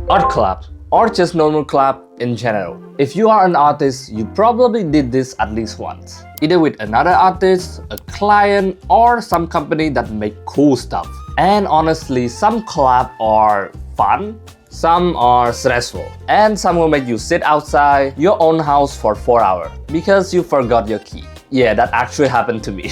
art collab, or just normal collab in general. If you are an artist, you probably did this at least once, either with another artist, a client, or some company that make cool stuff. And honestly, some collab are fun, some are stressful, and some will make you sit outside your own house for 4 hours because you forgot your key. Yeah, that actually happened to me.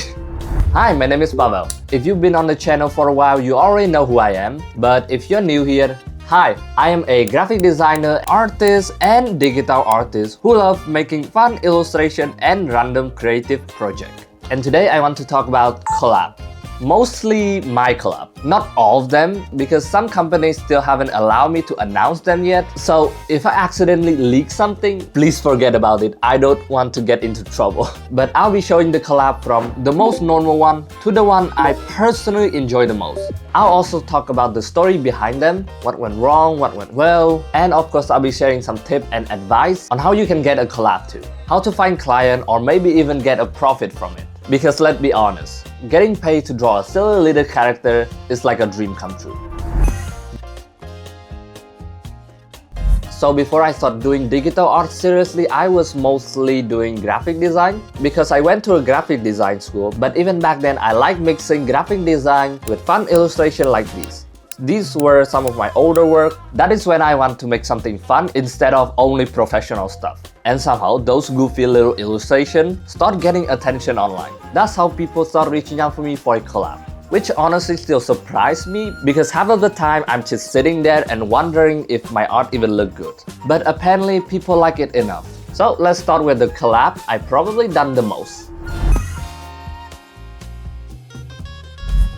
Hi, my name is Pavel. If you've been on the channel for a while, you already know who I am. But if you're new here, hi, I am a graphic designer, artist, and digital artist who love making fun illustration and random creative projects. And today I want to talk about collab. Mostly my collab. Not all of them, because some companies still haven't allowed me to announce them yet. So if I accidentally leak something, please forget about it. I don't want to get into trouble. But I'll be showing the collab from the most normal one to the one I personally enjoy the most. I'll also talk about the story behind them, what went wrong, what went well, and of course I'll be sharing some tips and advice on how you can get a collab too, how to find client or maybe even get a profit from it. Because let's be honest, getting paid to draw a silly little character is like a dream come true. So before I started doing digital art seriously, I was mostly doing graphic design because I went to a graphic design school, but even back then I liked mixing graphic design with fun illustration like these. These were some of my older work. That is when I want to make something fun instead of only professional stuff. And somehow those goofy little illustrations start getting attention online. That's how people start reaching out for me for a collab. Which honestly still surprised me because half of the time I'm just sitting there and wondering if my art even look good. But apparently people like it enough. So let's start with the collab I probably done the most.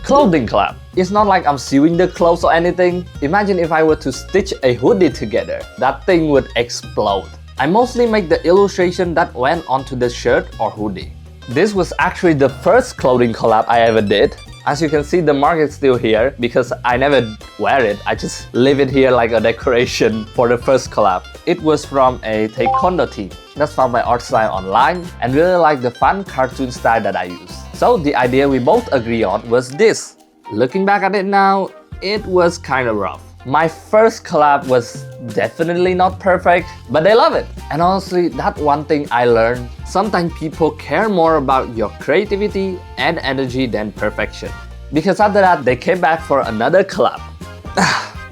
Clothing collab. It's not like I'm sewing the clothes or anything. Imagine if I were to stitch a hoodie together. That thing would explode. I mostly make the illustration that went onto the shirt or hoodie. This was actually the first clothing collab I ever did. As you can see, the mark is still here because I never wear it. I just leave it here like a decoration for the first collab. It was from a taekwondo team. That's found my art style online and really like the fun cartoon style that I use. So the idea we both agree on was this. Looking back at it now, it was kind of rough. My first collab was definitely not perfect, but they love it. And honestly, that's one thing I learned. Sometimes people care more about your creativity and energy than perfection. Because after that, they came back for another collab.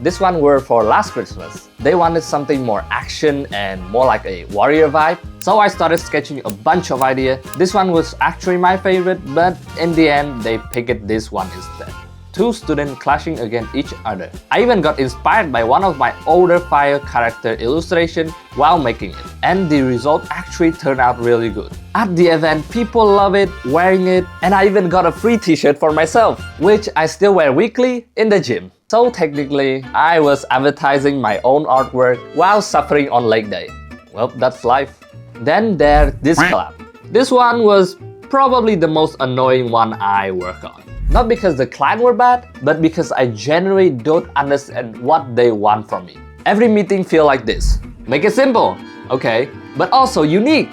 This one were for last Christmas. They wanted something more action and more like a warrior vibe. So I started sketching a bunch of ideas. This one was actually my favorite, but in the end, they picked this one instead. Two students clashing against each other. I even got inspired by one of my older fire character illustration while making it. And the result actually turned out really good. At the event, people love it, wearing it, and I even got a free t-shirt for myself, which I still wear weekly in the gym. So technically, I was advertising my own artwork while suffering on leg day. Well, that's life. Then there's this collab. This one was probably the most annoying one I work on. Not because the client were bad, but because I genuinely don't understand what they want from me. Every meeting feel like this. Make it simple, okay, but also unique,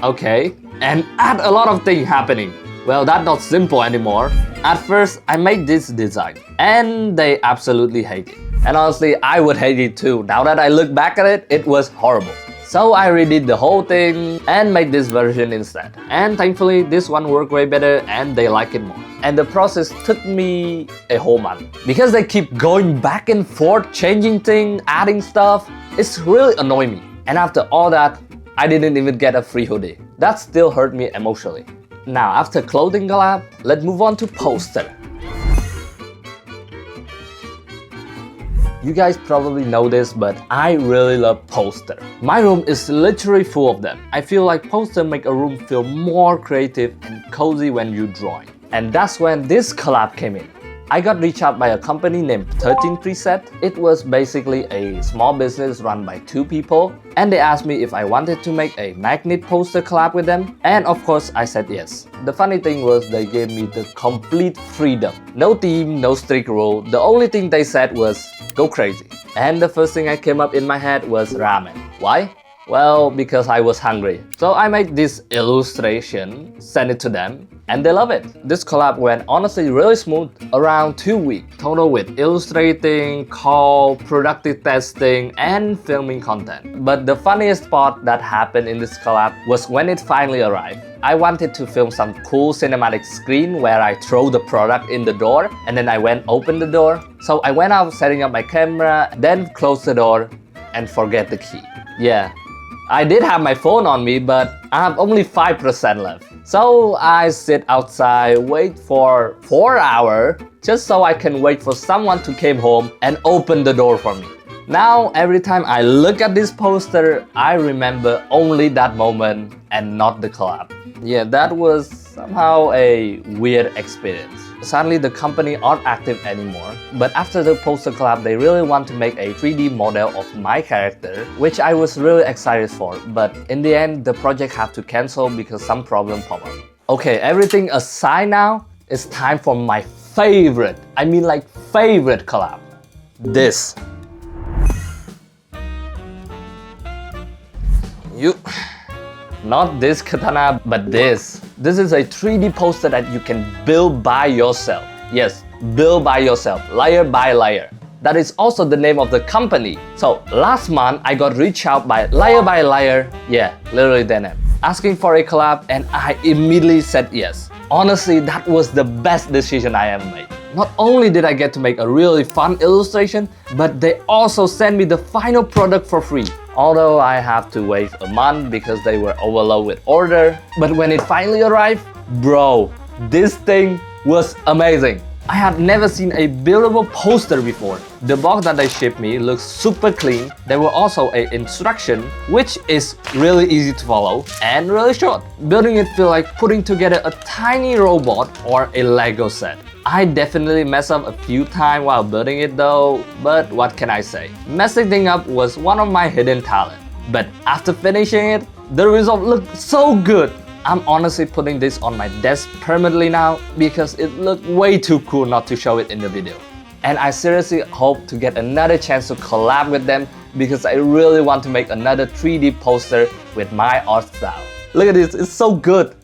okay, and add a lot of things happening. Well, that's not simple anymore. At first, I made this design, and they absolutely hate it. And honestly, I would hate it too. Now that I look back at it, it was horrible. So I redid the whole thing and made this version instead. And thankfully, this one worked way better and they like it more. And the process took me a whole month. Because they keep going back and forth, changing things, adding stuff, it's really annoying me. And after all that, I didn't even get a free hoodie. That still hurt me emotionally. Now, after clothing collab, let's move on to poster. You guys probably know this, but I really love posters. My room is literally full of them. I feel like posters make a room feel more creative and cozy when you draw. And that's when this collab came in. I got reached out by a company named 13 Preset. It was basically a small business run by two people, and they asked me if I wanted to make a magnet poster collab with them, and of course I said yes. The funny thing was they gave me the complete freedom. No theme, no strict rule. The only thing they said was go crazy. And the first thing that came up in my head was ramen. Why? Well, because I was hungry. So I made this illustration, sent it to them, and they love it. This collab went honestly really smooth, around 2 weeks total with illustrating, call, productive testing, and filming content. But the funniest part that happened in this collab was when it finally arrived. I wanted to film some cool cinematic screen where I throw the product in the door and then I went open the door. So I went out setting up my camera, then closed the door and forget the key. Yeah, I did have my phone on me, but I have only 5% left. So I sit outside, wait for 4 hours just so I can wait for someone to come home and open the door for me. Now every time I look at this poster, I remember only that moment and not the collab. Yeah, that was somehow a weird experience. Sadly, the company aren't active anymore, but after the poster collab, they really want to make a 3D model of my character, which I was really excited for, but in the end, the project had to cancel because some problem popped up. Okay, everything aside now, it's time for my favorite, favorite collab. This. Not this katana, but this. This is a 3D poster that you can build by yourself. Yes, build by yourself, layer by layer. That is also the name of the company. So last month, I got reached out by Layer, yeah, literally their name, asking for a collab, and I immediately said yes. Honestly, that was the best decision I ever made. Not only did I get to make a really fun illustration, but they also sent me the final product for free. Although I have to wait a month because they were overloaded with order. But when it finally arrived, bro, this thing was amazing. I had never seen a buildable poster before. The box that they shipped me looks super clean. There were also an instruction, which is really easy to follow and really short. Building it feels like putting together a tiny robot or a Lego set. I definitely messed up a few times while building it though, but what can I say? Messing things up was one of my hidden talents. But after finishing it, the result looked so good. I'm honestly putting this on my desk permanently now because it looked way too cool not to show it in the video. And I seriously hope to get another chance to collab with them because I really want to make another 3D poster with my art style. Look at this, it's so good.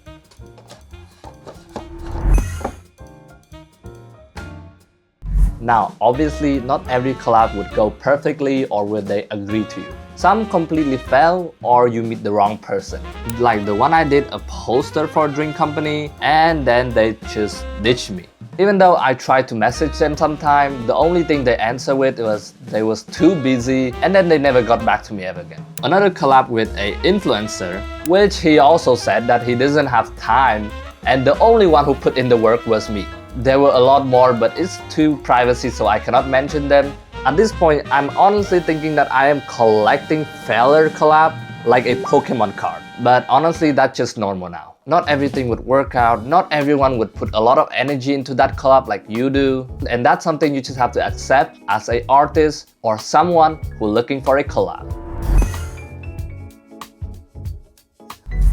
Now, obviously, not every collab would go perfectly or would they agree to you. Some completely fail or you meet the wrong person. Like the one I did a poster for a drink company and then they just ditched me. Even though I tried to message them sometime, the only thing they answered with was they was too busy and then they never got back to me ever again. Another collab with an influencer, which he also said that he doesn't have time and the only one who put in the work was me. There were a lot more, but it's too privacy, so I cannot mention them. At this point, I'm honestly thinking that I am collecting failure collab like a Pokemon card. But honestly, that's just normal now. Not everything would work out, not everyone would put a lot of energy into that collab like you do. And that's something you just have to accept as an artist or someone who's looking for a collab.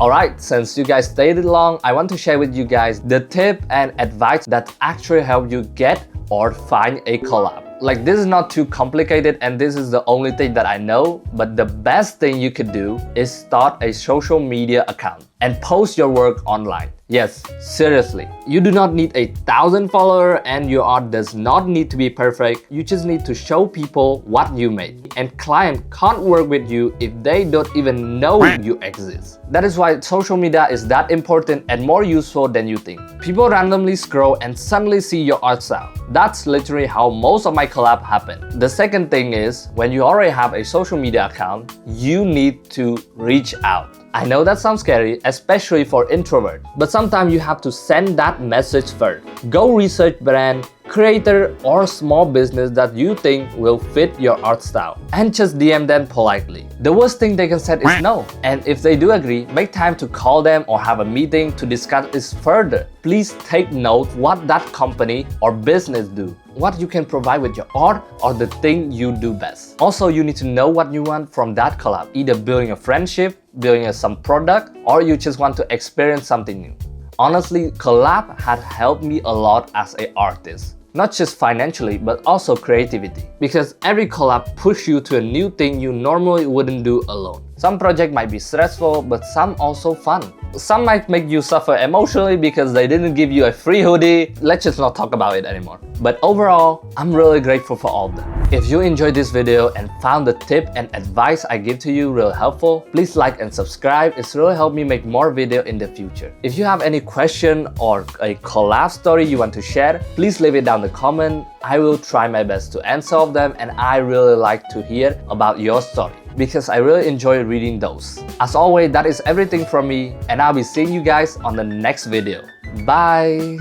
Alright, since you guys stayed long, I want to share with you guys the tip and advice that actually help you get or find a collab. Like, this is not too complicated and this is the only thing that I know, but the best thing you could do is start a social media account and post your work online. Yes, seriously. You do not need 1,000 followers and your art does not need to be perfect. You just need to show people what you made. And client can't work with you if they don't even know you exist. That is why social media is that important and more useful than you think. People randomly scroll and suddenly see your art style. That's literally how most of my collab happen. The second thing is, when you already have a social media account, you need to reach out. I know that sounds scary, especially for introverts, but sometimes you have to send that message first. Go research brand, creator or small business that you think will fit your art style and just DM them politely. The worst thing they can say is no. And if they do agree, make time to call them or have a meeting to discuss this further. Please take note what that company or business do, what you can provide with your art or the thing you do best. Also, you need to know what you want from that collab, either building a friendship, building some product, or you just want to experience something new. Honestly, collab had helped me a lot as an artist. Not just financially, but also creativity. Because every collab pushes you to a new thing you normally wouldn't do alone. Some project might be stressful, but some also fun. some might make you suffer emotionally because they didn't give you a free hoodie. Let's just not talk about it anymore. But overall, I'm really grateful for all of them. If you enjoyed this video and found the tip and advice I give to you really helpful, please like and subscribe. It's really helped me make more video in the future. If you have any question or a collab story you want to share, please leave it down in the comment. I will try my best to answer all of them, and I really like to hear about your story because I really enjoy reading those. As always, that is everything from me, and I'll be seeing you guys on the next video. Bye!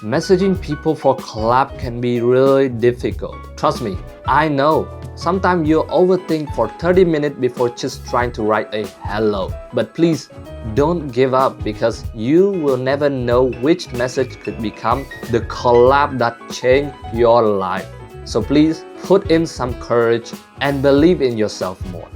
Messaging people for collab can be really difficult. Trust me, I know. Sometimes you overthink for 30 minutes before just trying to write a hello. But please, don't give up because you will never know which message could become the collab that changed your life. So please, put in some courage and believe in yourself more.